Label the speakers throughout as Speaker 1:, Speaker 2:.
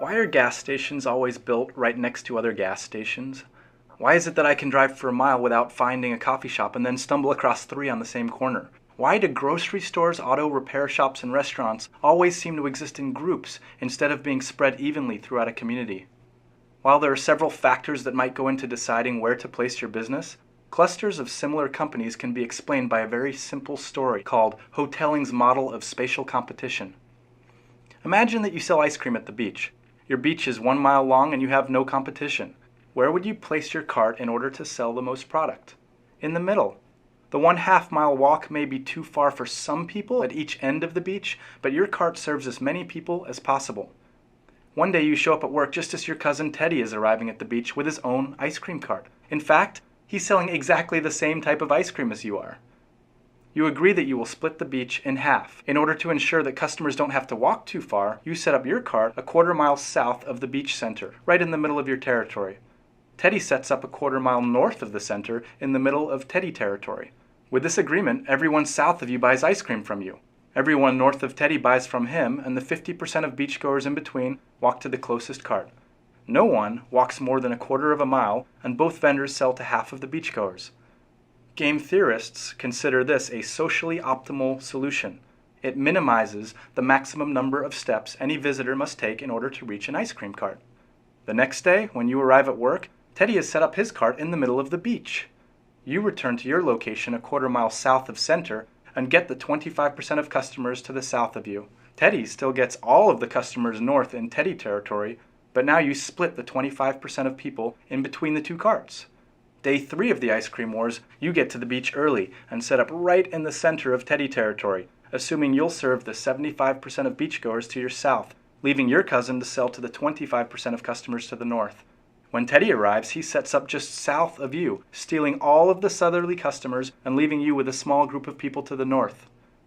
Speaker 1: Why are gas stations always built right next to other gas stations? Why is it that I can drive for a mile without finding a coffee shop and then stumble across three on the same corner? Why do grocery stores, auto repair shops, and restaurants always seem to exist in groups instead of being spread evenly throughout a community? While there are several factors that might go into deciding where to place your business, clusters of similar companies can be explained by a very simple story called Hotelling's model of spatial competition. Imagine that you sell ice cream at the beach. Your beach is 1 mile long and you have no competition. Where would you place your cart in order to sell the most product? In the middle. The 1/2 mile walk may be too far for some people at each end of the beach, but your cart serves as many people as possible. One day you show up at work just as your cousin Teddy is arriving at the beach with his own ice cream cart. In fact, he's selling exactly the same type of ice cream as you are. You agree that you will split the beach in half. In order to ensure that customers don't have to walk too far, you set up your cart a 1/4 mile south of the beach center, right in the middle of your territory. Teddy sets up a 1/4 mile north of the center in the middle of Teddy territory. With this agreement, everyone south of you buys ice cream from you. Everyone north of Teddy buys from him, and the 50% of beachgoers in between walk to the closest cart. No one walks more than a 1/4 of a mile, and both vendors sell to half of the beachgoers. Game theorists consider this a socially optimal solution. It minimizes the maximum number of steps any visitor must take in order to reach an ice cream cart. The next day, when you arrive at work, Teddy has set up his cart in the middle of the beach. You return to your location a 1/4 mile south of center and get the 25% of customers to the south of you. Teddy still gets all of the customers north in Teddy territory, but now you split the 25% of people in between the two carts. Day 3 of the ice cream wars, you get to the beach early and set up right in the center of Teddy territory, assuming you'll serve the 75% of beachgoers to your south, leaving your cousin to sell to the 25% of customers to the north. When Teddy arrives, he sets up just south of you, stealing all of the southerly customers and leaving you with a small group of people to the north.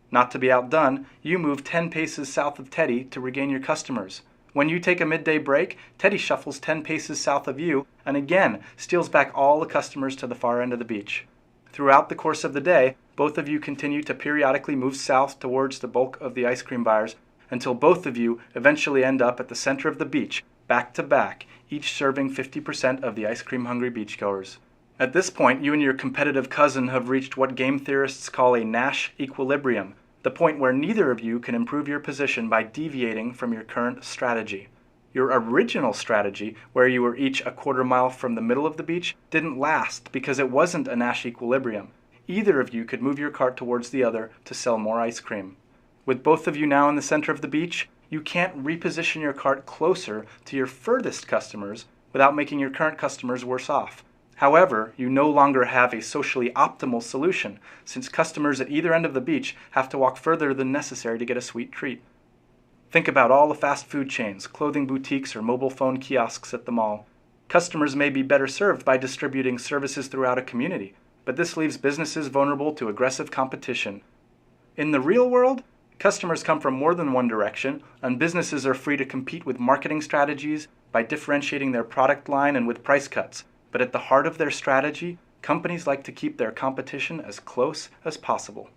Speaker 1: Not to be outdone, you move 10 paces south of Teddy to regain your customers. When you take a midday break, Teddy shuffles 10 paces south of you and again steals back all the customers to the far end of the beach. Throughout the course of the day, both of you continue to periodically move south towards the bulk of the ice cream buyers until both of you eventually end up at the center of the beach, back to back, each serving 50% of the ice cream hungry beachgoers. At this point, you and your competitive cousin have reached what game theorists call a Nash equilibrium, the point where neither of you can improve your position by deviating from your current strategy. Your original strategy, where you were each a 1/4 mile from the middle of the beach, didn't last because it wasn't a Nash equilibrium. Either of you could move your cart towards the other to sell more ice cream. With both of you now in the center of the beach, you can't reposition your cart closer to your furthest customers without making your current customers worse off. However, you no longer have a socially optimal solution, since customers at either end of the beach have to walk further than necessary to get a sweet treat. Think about all the fast food chains, clothing boutiques, or mobile phone kiosks at the mall. Customers may be better served by distributing services throughout a community, but this leaves businesses vulnerable to aggressive competition. In the real world, customers come from more than one direction, and businesses are free to compete with marketing strategies, by differentiating their product line, and with price cuts. But at the heart of their strategy, companies like to keep their competition as close as possible.